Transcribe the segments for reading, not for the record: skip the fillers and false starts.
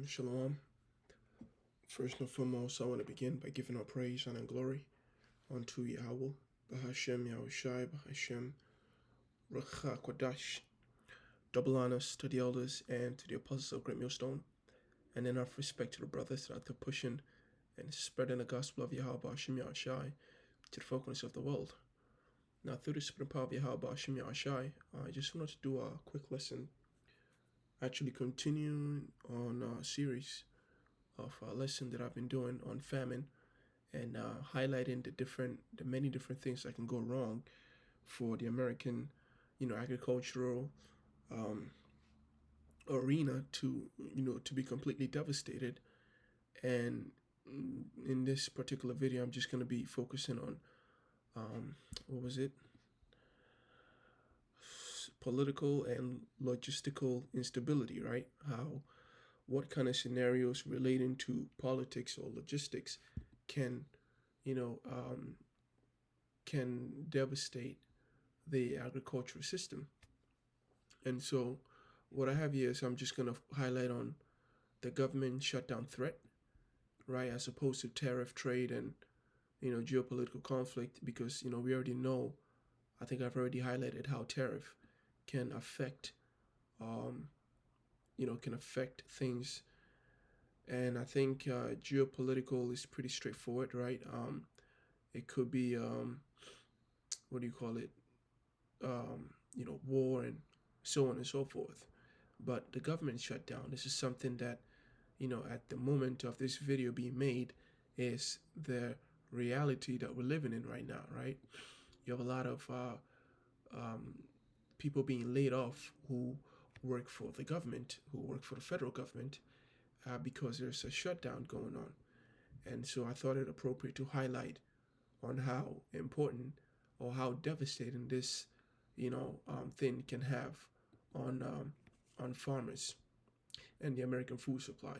Shalom. First and foremost, I want to begin by giving our praise, honor, and glory unto Yahweh, Bahashem Yahushai, Bahashem Racha Kodash. Double honors to the elders and to the apostles of Great Millstone, and enough respect to the brothers that are pushing and spreading the gospel of Yahweh, Bahashem Yahushai, to the focunness of the world. Now, through the spirit and power of Yahweh, Bahashem Yahushai, I just wanted to do a quick lesson, actually continuing on a series of a lesson that I've been doing on famine and highlighting the many different things that can go wrong for the American, agricultural arena to be completely devastated. And in this particular video, I'm just going to be focusing on political and logistical instability, right? What kind of scenarios relating to politics or logistics can devastate the agricultural system. And so what I have here is I'm just going to highlight on the government shutdown threat, right, as opposed to tariff, trade, and geopolitical conflict, because we already know, I think I've already highlighted how tariff can affect things. And I think geopolitical is pretty straightforward, right? It could be war and so on and so forth. But the government shutdown, this is something that at the moment of this video being made, is the reality that we're living in right now, right? You have a lot of people being laid off who work for the government, who work for the federal government, because there's a shutdown going on. And so I thought it appropriate to highlight on how important or how devastating this thing can have on farmers and the American food supply.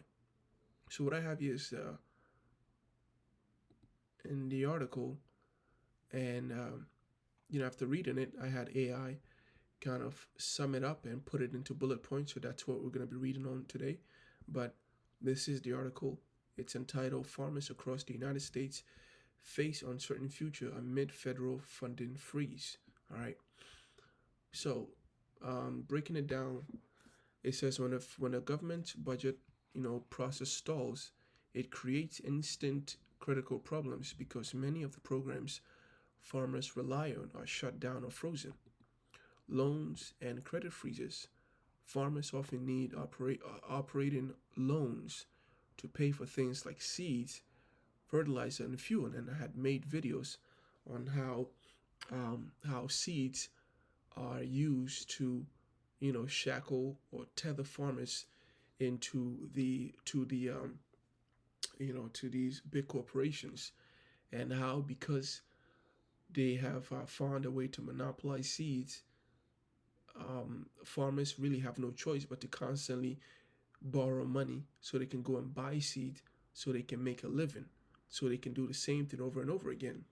So what I have here is in the article, and after reading it, I had AI kind of sum it up and put it into bullet points. So that's what we're going to be reading on today. But this is the article. It's entitled "Farmers Across the United States Face Uncertain Future Amid Federal Funding Freeze." All right. So breaking it down, it says when a government budget process stalls, it creates instant critical problems because many of the programs farmers rely on are shut down or frozen. Loans and credit freezes. Farmers often need operating loans to pay for things like seeds, fertilizer, and fuel. And I had made videos on how seeds are used to shackle or tether farmers to these big corporations, and how, because they have found a way to monopolize seeds, farmers really have no choice but to constantly borrow money so they can go and buy seed so they can make a living, so they can do the same thing over and over again.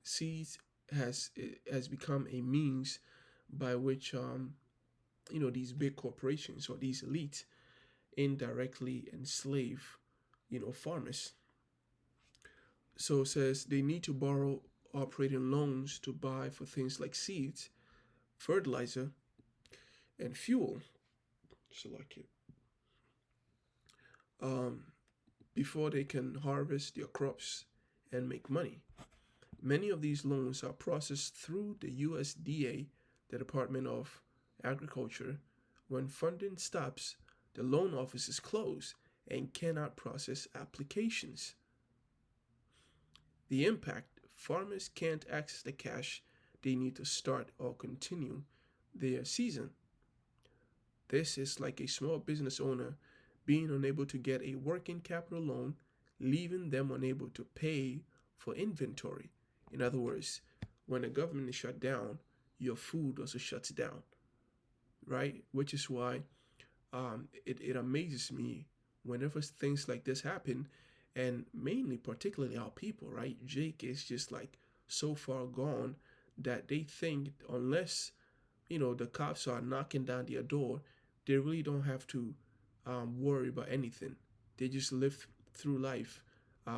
Seeds has become a means by which these big corporations or these elites indirectly enslave farmers. So it says they need to borrow operating loans to buy for things like seeds, fertilizer, and fuel. Before they can harvest their crops and make money. Many of these loans are processed through the USDA, the Department of Agriculture. When funding stops, the loan offices close and cannot process applications. The impact: farmers can't access the cash they need to start or continue their season. This is like a small business owner being unable to get a working capital loan, leaving them unable to pay for inventory. In other words, when the government is shut down, your food also shuts down, right? Which is why it amazes me whenever things like this happen, and mainly, particularly our people, right? Jake is just like so far gone that they think unless the cops are knocking down their door, They really don't have to worry about anything. They just live through life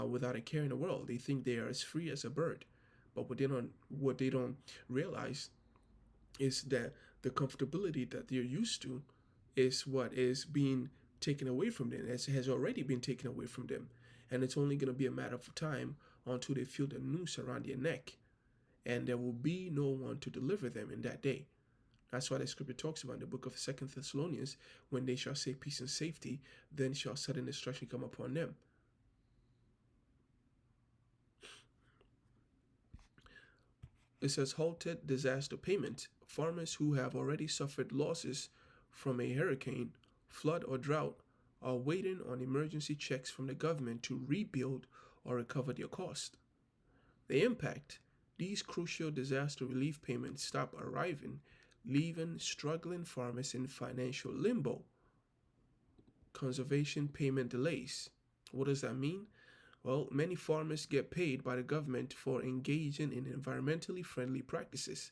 without a care in the world. They think they are as free as a bird. But what they don't realize is that the comfortability that they're used to is what is being taken away from them, as it has already been taken away from them. And it's only going to be a matter of time until they feel the noose around their neck, and there will be no one to deliver them in that day. That's why the scripture talks about in the book of Second Thessalonians, when they shall say peace and safety, then shall sudden destruction come upon them. It says halted disaster payment. Farmers who have already suffered losses from a hurricane, flood, or drought are waiting on emergency checks from the government to rebuild or recover their cost. The impact: these crucial disaster relief payments stop arriving, leaving struggling farmers in financial limbo. Conservation payment delays. What does that mean? Well, many farmers get paid by the government for engaging in environmentally friendly practices,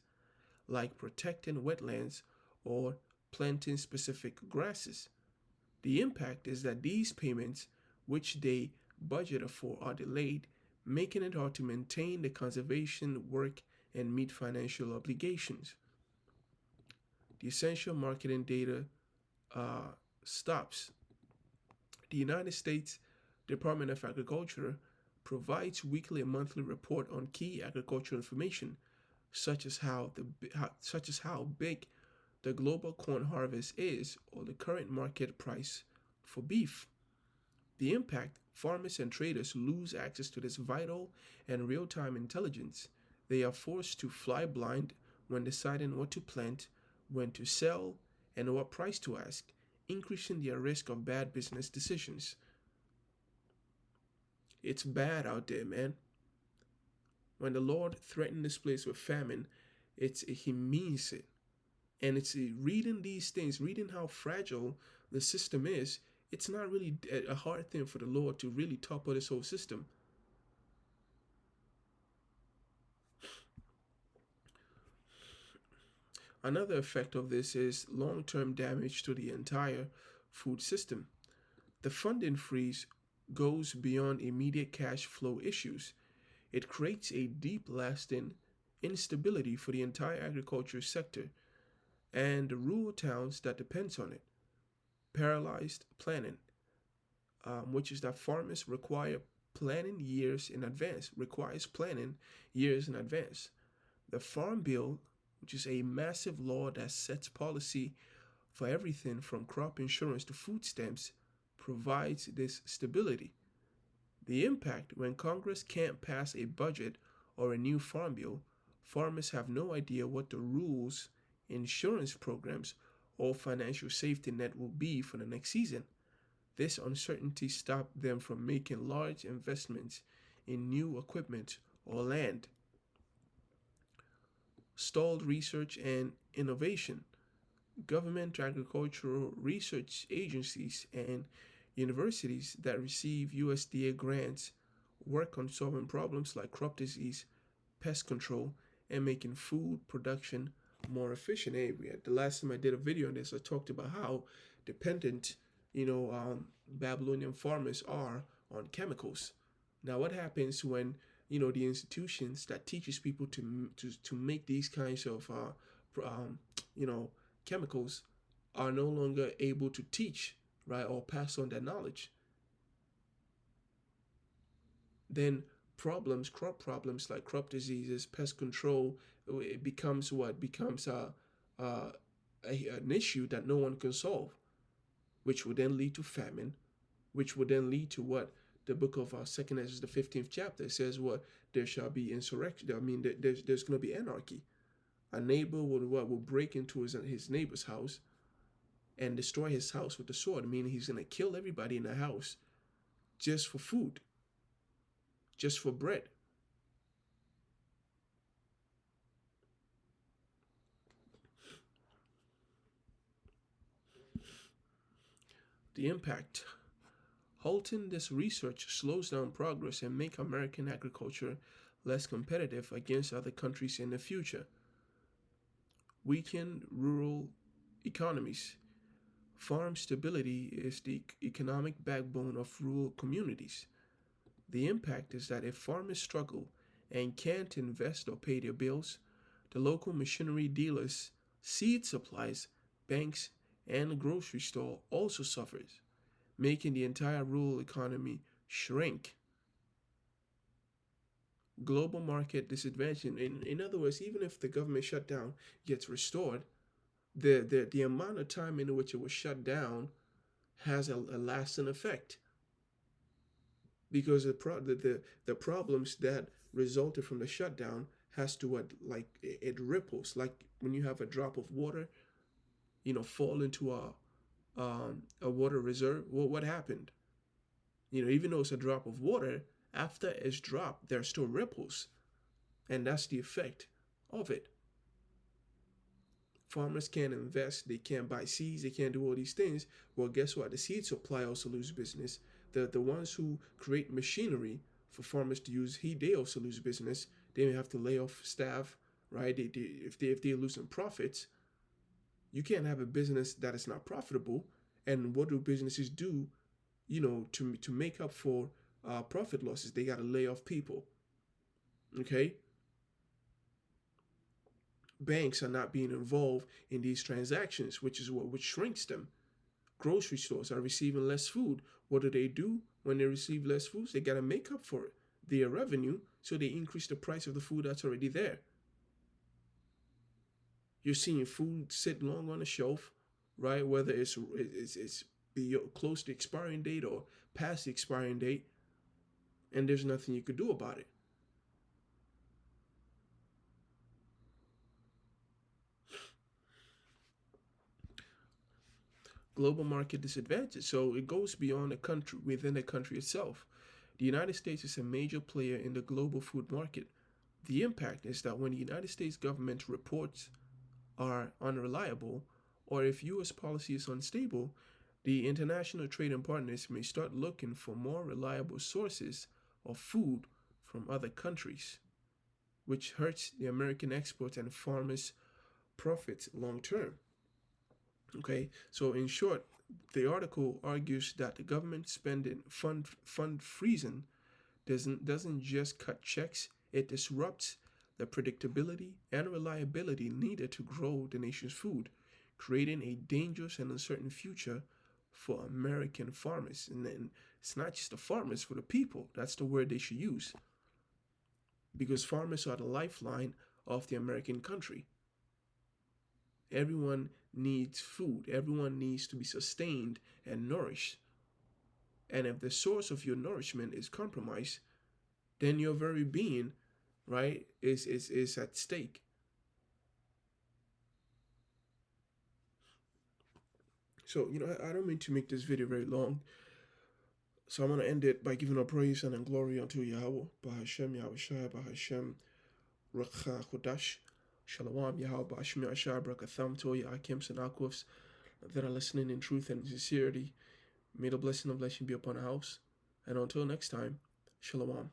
like protecting wetlands or planting specific grasses. The impact is that these payments, which they budgeted for, are delayed, making it hard to maintain the conservation work and meet financial obligations. The essential marketing data stops. The United States Department of Agriculture provides weekly and monthly report on key agricultural information, such as how big the global corn harvest is or the current market price for beef. The impact: farmers and traders lose access to this vital and real time intelligence. They are forced to fly blind when deciding what to plant, when to sell, and what price to ask, increasing their risk of bad business decisions. It's bad out there, man. When the Lord threatened this place with famine, He means it. And it's reading these things, reading how fragile the system is. It's not really a hard thing for the Lord to really topple this whole system. Another effect of this is long-term damage to the entire food system. The funding freeze goes beyond immediate cash flow issues. It creates a deep lasting instability for the entire agriculture sector and the rural towns that depends on it. Paralyzed planning, which is that farmers requires planning years in advance. The Farm Bill, which is a massive law that sets policy for everything from crop insurance to food stamps, provides this stability. The impact: when Congress can't pass a budget or a new farm bill, farmers have no idea what the rules, insurance programs, or financial safety net will be for the next season. This uncertainty stops them from making large investments in new equipment or land. Stalled research and innovation. Government agricultural research agencies and universities that receive USDA grants work on solving problems like crop disease, pest control, and making food production more efficient. The last time I did a video on this, I talked about how dependent, Babylonian farmers are on chemicals. Now, what happens when the institutions that teaches people to make these kinds of you know chemicals are no longer able to teach, right, or pass on that knowledge? Then crop problems like crop diseases, pest control, it becomes what becomes an issue that no one can solve, which would then lead to famine, which would then lead to what the book of Second Ezra, the 15th chapter, says: what there shall be insurrection. I mean, there's going to be anarchy. A neighbor will break into his neighbor's house and destroy his house with the sword, meaning he's going to kill everybody in the house just for food, just for bread. The impact: halting this research slows down progress and make American agriculture less competitive against other countries in the future. Weaken rural economies. Farm stability is the economic backbone of rural communities. The impact is that if farmers struggle and can't invest or pay their bills, the local machinery dealers, seed supplies, banks, and grocery store also suffers, making the entire rural economy shrink. Global market disadvantage. In other words, even if the government shutdown gets restored, the amount of time in which it was shut down has a lasting effect, because the problems that resulted from the shutdown has to what, like it ripples, like when you have a drop of water, fall into a water reserve. Well, what happened? Even though it's a drop of water, after it's dropped, there are still ripples, and that's the effect of it. Farmers can't invest, they can't buy seeds, they can't do all these things. Well, guess what? The seed supply also lose business. The ones who create machinery for farmers to use, they also lose business. They may have to lay off staff, right? If they're losing profits, you can't have a business that is not profitable. And what do businesses do? To make up for profit losses, they got to lay off people. Okay, banks are not being involved in these transactions, which shrinks them. Grocery stores are receiving less food. What do? When they receive less food? They got to make up for it. Their revenue, so they increase the price of the food that's already there. You're seeing food sit long on the shelf, right? Whether it's close to expiring date or past the expiring date, and there's nothing you could do about it. Global market disadvantage. So it goes beyond the country, within the country itself. The United States is a major player in the global food market. The impact is that when the United States government reports are unreliable, or if U.S. policy is unstable, the international trading partners may start looking for more reliable sources of food from other countries, which hurts the American exports and farmers' profits long term. Okay, so in short, the article argues that the government spending fund freezing doesn't just cut checks; it disrupts the predictability and reliability needed to grow the nation's food, creating a dangerous and uncertain future for American farmers. And then it's not just the farmers, for the people. That's the word they should use, because farmers are the lifeline of the American country. Everyone needs food. Everyone needs to be sustained and nourished. And if the source of your nourishment is compromised, then your very being, right, is at stake. So, I don't mean to make this video very long. So I'm going to end it by giving a praise and glory unto Yahweh, Bahashem, Yahweh Shai, Bahashem, Rakha Chodash, Shalom, Yahweh, Bahashem, Yahweh Brakatham, Toya, Akim, Sanakos, that are listening in truth and sincerity. May the blessing of blessing be upon the house. And until next time, Shalom.